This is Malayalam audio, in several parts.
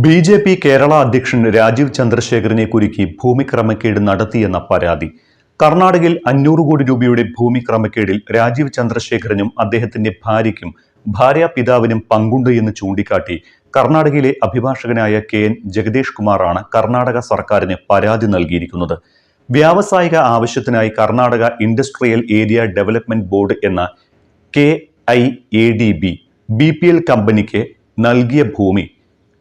ബി.ജെ.പി. കേരള അധ്യക്ഷൻ രാജീവ് ചന്ദ്രശേഖരനെ കുരുക്കി ഭൂമി ക്രമക്കേട് നടത്തിയെന്ന പരാതി. കർണാടകയിൽ 500 കോടി രൂപയുടെ ഭൂമി ക്രമക്കേടിൽ രാജീവ് ചന്ദ്രശേഖരനും അദ്ദേഹത്തിന്റെ ഭാര്യയ്ക്കും ഭാര്യാപിതാവിനും പങ്കുണ്ട് എന്ന് ചൂണ്ടിക്കാട്ടി കർണാടകയിലെ അഭിഭാഷകനായ കെ.എൻ. ജഗദേഷ് കുമാറാണ് കർണാടക സർക്കാരിന് പരാതി നൽകിയിരിക്കുന്നത്. വ്യാവസായിക ആവശ്യത്തിനായി Karnataka industrial area development board എന്ന KIADB BPL കമ്പനിക്ക് നൽകിയ ഭൂമി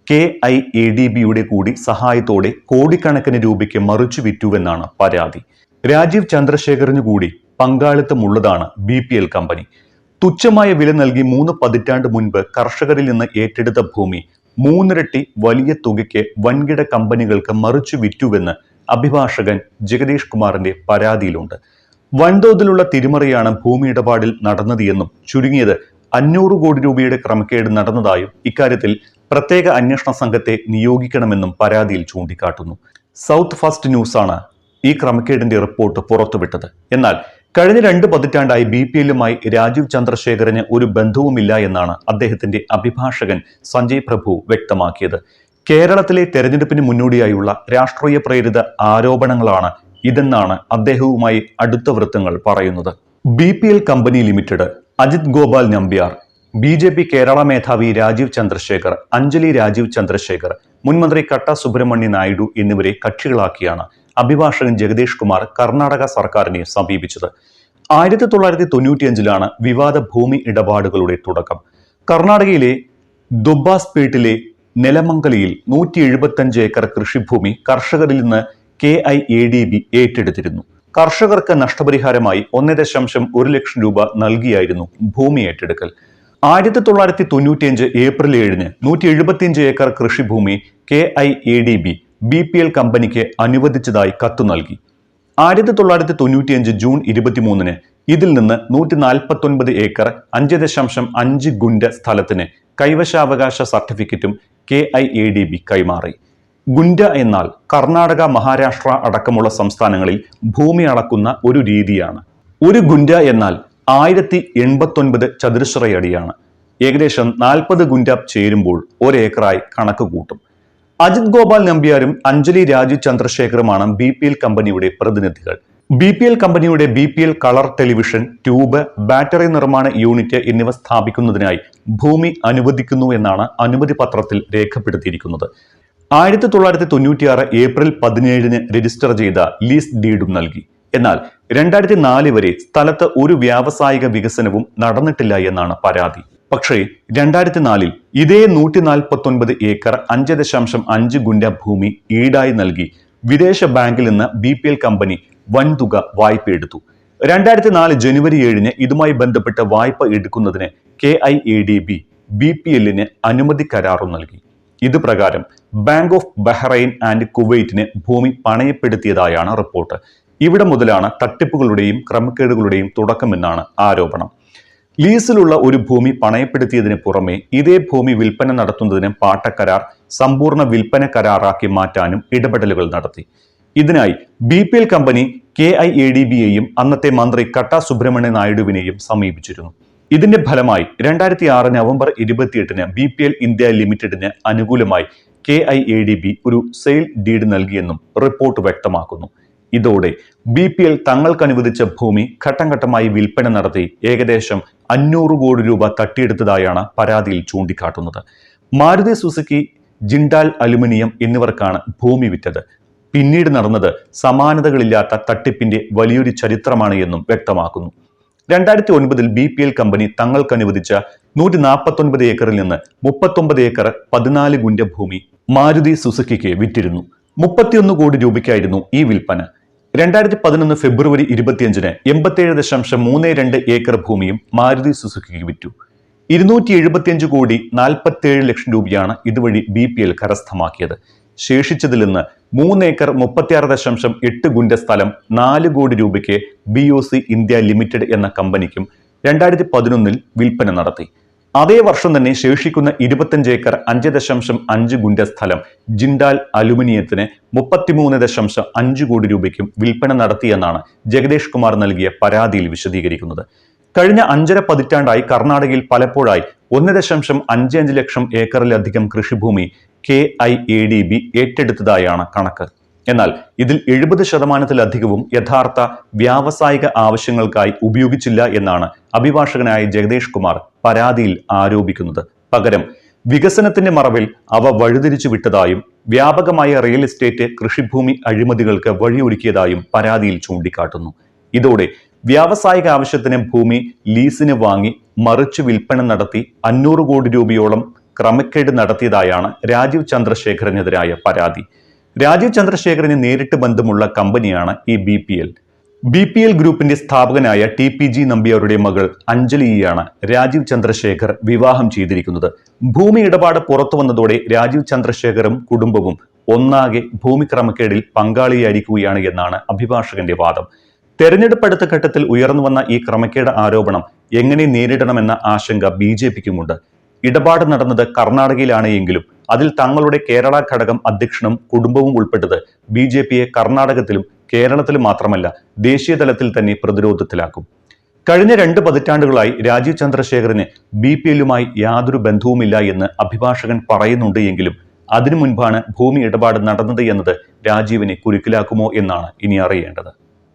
KIADBയുടെ കൂടി സഹായത്തോടെ കോടിക്കണക്കിന് രൂപയ്ക്ക് മറിച്ചു വിറ്റുവെന്നാണ് പരാതി. രാജീവ് ചന്ദ്രശേഖറിനു കൂടി പങ്കാളിത്തമുള്ളതാണ് BPL കമ്പനി. തുച്ഛമായ വില നൽകി 3 പതിറ്റാണ്ട് മുൻപ് കർഷകരിൽ നിന്ന് ഏറ്റെടുത്ത ഭൂമി 3 ഇരട്ടി വലിയ തുകയ്ക്ക് വൻകിട കമ്പനികൾക്ക് മറിച്ചു വിറ്റുവെന്ന് അഭിഭാഷകൻ ജഗദേഷ് കുമാറിന്റെ പരാതിയിലുണ്ട്. വൻതോതിലുള്ള തിരിമറിയാണ് ഭൂമി ഇടപാടിൽ നടന്നത് എന്നും ചുരുങ്ങിയത് 500 കോടി രൂപയുടെ ക്രമക്കേട് നടന്നതായും ഇക്കാര്യത്തിൽ പ്രത്യേക അന്വേഷണ സംഘത്തെ നിയോഗിക്കണമെന്നും പരാതിയിൽ ചൂണ്ടിക്കാട്ടുന്നു. സൗത്ത് ഫസ്റ്റ് ന്യൂസാണ് ഈ ക്രമക്കേടിന്റെ റിപ്പോർട്ട് പുറത്തുവിട്ടത്. എന്നാൽ കഴിഞ്ഞ 2 പതിറ്റാണ്ടായി BPLുമായി രാജീവ് ചന്ദ്രശേഖരന് ഒരു ബന്ധവുമില്ല എന്നാണ് അദ്ദേഹത്തിന്റെ അഭിഭാഷകൻ സഞ്ജയ് പ്രഭു വ്യക്തമാക്കിയത്. കേരളത്തിലെ തെരഞ്ഞെടുപ്പിന് മുന്നോടിയായുള്ള രാഷ്ട്രീയ പ്രേരിത ആരോപണങ്ങളാണ് ഇതെന്നാണ് അദ്ദേഹവുമായി അടുത്ത വൃത്തങ്ങൾ പറയുന്നത്. BPL company limited, Ajith Gopal Nambiar, BJP. Kerala മേധാവി രാജീവ് ചന്ദ്രശേഖർ, അഞ്ജലി രാജീവ് ചന്ദ്രശേഖർ, മുൻമന്ത്രി കട്ട സുബ്രഹ്മണ്യ നായിഡു എന്നിവരെ കക്ഷികളാക്കിയാണ് അഭിഭാഷകൻ ജഗദേഷ് കുമാർ കർണാടക സർക്കാരിനെ സമീപിച്ചത്. 1995-ലാണ് വിവാദ ഭൂമി ഇടപാടുകളുടെ തുടക്കം. കർണാടകയിലെ ദുബ്ബാസ്പേട്ടിലെ നെലമംഗലിയിൽ 175 ഏക്കർ കൃഷിഭൂമി കർഷകരിൽ നിന്ന് KIADB ഏറ്റെടുത്തിരുന്നു. കർഷകർക്ക് നഷ്ടപരിഹാരമായി 1.1 ലക്ഷം രൂപ നൽകിയായിരുന്നു ഭൂമി ഏറ്റെടുക്കൽ. 1995 ഏപ്രിൽ 7-ന് 175 ഏക്കർ കൃഷിഭൂമി KIADB BPL കമ്പനിക്ക് അനുവദിച്ചതായി കത്ത് നൽകി. 1995 ജൂൺ 23-ന് ഇതിൽ നിന്ന് 149 ഏക്കർ 5.5 ഗുണ്ട സ്ഥലത്തിന് കൈവശാവകാശ സർട്ടിഫിക്കറ്റും KIADB കൈമാറി. ഗുണ്ട എന്നാൽ കർണാടക, മഹാരാഷ്ട്ര അടക്കമുള്ള സംസ്ഥാനങ്ങളിൽ ഭൂമി അളക്കുന്ന ഒരു രീതിയാണ്. ഒരു ഗുണ്ട എന്നാൽ 1089 ചതുരശ്രയടിയാണ്. ഏകദേശം 40 ഗുണ്ട ചേരുമ്പോൾ 1 ഏക്കറായി കണക്ക് കൂട്ടും. അജിത് ഗോപാൽ നമ്പ്യാരും അഞ്ജലി രാജീവ് ചന്ദ്രശേഖറുമാണ് BPL കമ്പനിയുടെ പ്രതിനിധികൾ. BPL കമ്പനിയുടെ BPL colour television, tube, battery നിർമ്മാണ യൂണിറ്റ് എന്നിവ സ്ഥാപിക്കുന്നതിനായി ഭൂമി അനുവദിക്കുന്നു എന്നാണ് അനുമതി പത്രത്തിൽ രേഖപ്പെടുത്തിയിരിക്കുന്നത്. 1996 ഏപ്രിൽ 17-ന് രജിസ്റ്റർ ചെയ്ത ലീസ് ഡീഡും നൽകി. എന്നാൽ 2004 വരെ സ്ഥലത്ത് ഒരു വ്യാവസായിക വികസനവും നടന്നിട്ടില്ല എന്നാണ് പരാതി. പക്ഷേ 2004-ൽ ഇതേ 149 ഏക്കർ 5.5 ഗുണ്ട ഭൂമി ഈടായി നൽകി വിദേശ ബാങ്കിൽ നിന്ന് BPL കമ്പനി വൻതുക വായ്പ എടുത്തു. 2004 ജനുവരി 7-ന് ഇതുമായി ബന്ധപ്പെട്ട് വായ്പ എടുക്കുന്നതിന് KIADB BPLന് അനുമതി കരാറും നൽകി. ഇത് പ്രകാരം ബാങ്ക് ഓഫ് ബഹ്റൈൻ ആൻഡ് കുവൈറ്റിന് ഭൂമി പണയപ്പെടുത്തിയതായാണ് റിപ്പോർട്ട്. ഇവിടെ മുതലാണ് തട്ടിപ്പുകളുടെയും ക്രമക്കേടുകളുടെയും തുടക്കമെന്നാണ് ആരോപണം. ലീസിലുള്ള ഒരു ഭൂമി പണയപ്പെടുത്തിയതിന് പുറമെ ഇതേ ഭൂമി വിൽപ്പന നടത്തുന്നതിന് പാട്ടക്കരാർ സമ്പൂർണ്ണ വിൽപ്പന കരാറാക്കി മാറ്റാനും ഇടപെടലുകൾ നടത്തി. ഇതിനായി BPL കമ്പനി KIADBയെയും അന്നത്തെ മന്ത്രി കട്ട സുബ്രഹ്മണ്യ നായിഡുവിനെയും സമീപിച്ചിരുന്നു. ഇതിന്റെ ഫലമായി 2006 നവംബർ 28-ന് BPL ഇന്ത്യ ലിമിറ്റഡിന് അനുകൂലമായി KIADB ഒരു സെയിൽ ഡീഡ് നൽകിയെന്നും റിപ്പോർട്ട് വ്യക്തമാക്കുന്നു. ഇതോടെ BPL തങ്ങൾക്ക് അനുവദിച്ച ഭൂമി ഘട്ടം ഘട്ടമായി വിൽപ്പന നടത്തി ഏകദേശം 500 കോടി രൂപ തട്ടിയെടുത്തതായാണ് പരാതിയിൽ ചൂണ്ടിക്കാട്ടുന്നത്. മാരുതി സുസുക്കി, ജിൻഡാൽ അലുമിനിയം എന്നിവർക്കാണ് ഭൂമി വിറ്റത്. പിന്നീട് നടന്നത് സമാനതകളില്ലാത്ത തട്ടിപ്പിന്റെ വലിയൊരു ചരിത്രമാണ് എന്നും വ്യക്തമാക്കുന്നു. 2009-ൽ BPL കമ്പനി തങ്ങൾക്ക് അനുവദിച്ച 149 ഏക്കറിൽ നിന്ന് 39 ഏക്കർ 14 ഗുണ്ട ഭൂമി മാരുതി സുസുക്കിക്ക് വിറ്റിരുന്നു. 31 കോടി രൂപയ്ക്കായിരുന്നു ഈ വിൽപ്പന. 2011 ഫെബ്രുവരി 25-ന് 87.32 ഏക്കർ ഭൂമിയും മാരുതി സുസുക്കിക്ക് വിറ്റു. 275 കോടി 47 ലക്ഷം രൂപയാണ് ഇതുവഴി BPL കരസ്ഥമാക്കിയത്. ശേഷിച്ചതിൽ നിന്ന് 3 ഏക്കർ 36.8 ഗുണ്ട സ്ഥലം 4 കോടി രൂപയ്ക്ക് BOC ഇന്ത്യ ലിമിറ്റഡ് എന്ന കമ്പനിക്കും 2011-ൽ വിൽപ്പന നടത്തി. അതേ വർഷം തന്നെ ശേഷിക്കുന്ന 25 ഏക്കർ 5.5 ഗുണ്ട സ്ഥലം ജിൻഡാൽ അലുമിനിയത്തിന് 33.5 കോടി രൂപയ്ക്കും വിൽപ്പന നടത്തിയെന്നാണ് ജഗദേഷ് കുമാർ നൽകിയ പരാതിയിൽ വിശദീകരിക്കുന്നത്. കഴിഞ്ഞ 5.5 പതിറ്റാണ്ടായി കർണാടകയിൽ പലപ്പോഴായി 1.55 ലക്ഷം ഏക്കറിലധികം കൃഷിഭൂമി KIADB ഏറ്റെടുത്തതായാണ് കണക്ക്. എന്നാൽ ഇതിൽ 70% യഥാർത്ഥ വ്യാവസായിക ആവശ്യങ്ങൾക്കായി ഉപയോഗിച്ചില്ല എന്നാണ് അഭിഭാഷകനായ ജഗദേഷ് കുമാർ പരാതിയിൽ ആരോപിക്കുന്നത്. പകരം വികസനത്തിന്റെ മറവിൽ അവ വഴിതിരിച്ചു വിട്ടതായും വ്യാപകമായ റിയൽ എസ്റ്റേറ്റ് കൃഷിഭൂമി അഴിമതികൾക്ക് വഴിയൊരുക്കിയതായും പരാതിയിൽ ചൂണ്ടിക്കാട്ടുന്നു. ഇതോടെ വ്യാവസായിക ആവശ്യത്തിന് ഭൂമി ലീസിന് വാങ്ങി മറിച്ച് വിൽപ്പന നടത്തി 500 കോടി രൂപയോളം ക്രമക്കേട് നടത്തിയതായാണ് രാജീവ് ചന്ദ്രശേഖറിനെതിരായ പരാതി. രാജീവ് ചന്ദ്രശേഖറിന് നേരിട്ട് ബന്ധമുള്ള കമ്പനിയാണ് ഈ BPL ഗ്രൂപ്പിന്റെ സ്ഥാപകനായ TPG നമ്പ്യാരുടെ മകൾ അഞ്ജലിയെയാണ് രാജീവ് ചന്ദ്രശേഖർ വിവാഹം ചെയ്തിരിക്കുന്നത്. ഭൂമി ഇടപാട് പുറത്തു വന്നതോടെ രാജീവ് ചന്ദ്രശേഖറും കുടുംബവും ഒന്നാകെ ഭൂമി ക്രമക്കേടിൽ പങ്കാളിയായിരിക്കുകയാണ് എന്നാണ് അഭിഭാഷകന്റെ വാദം. തെരഞ്ഞെടുപ്പ് അടുത്ത ഘട്ടത്തിൽ ഉയർന്നുവന്ന ഈ ക്രമക്കേട് ആരോപണം എങ്ങനെ നേരിടണമെന്ന ആശങ്ക BJPക്കുമുണ്ട്. ഇടപാട് നടന്നത് കർണാടകയിലാണ് എങ്കിലും അതിൽ തങ്ങളുടെ കേരള ഘടകം അധ്യക്ഷനും കുടുംബവും ഉൾപ്പെട്ടത് BJPയെ കർണാടകത്തിലും കേരളത്തിലും മാത്രമല്ല ദേശീയ തലത്തിൽ തന്നെ പ്രതിരോധത്തിലാക്കും. കഴിഞ്ഞ 2 പതിറ്റാണ്ടുകളായി രാജീവ് ചന്ദ്രശേഖറിന് BPLുമായി യാതൊരു ബന്ധവുമില്ല എന്ന് അഭിഭാഷകൻ പറയുന്നുണ്ട് എങ്കിലും അതിനു മുൻപാണ് ഭൂമി ഇടപാട് നടന്നത് എന്നത് രാജീവിനെ കുരുക്കിലാക്കുമോ എന്നാണ് ഇനി അറിയേണ്ടത്.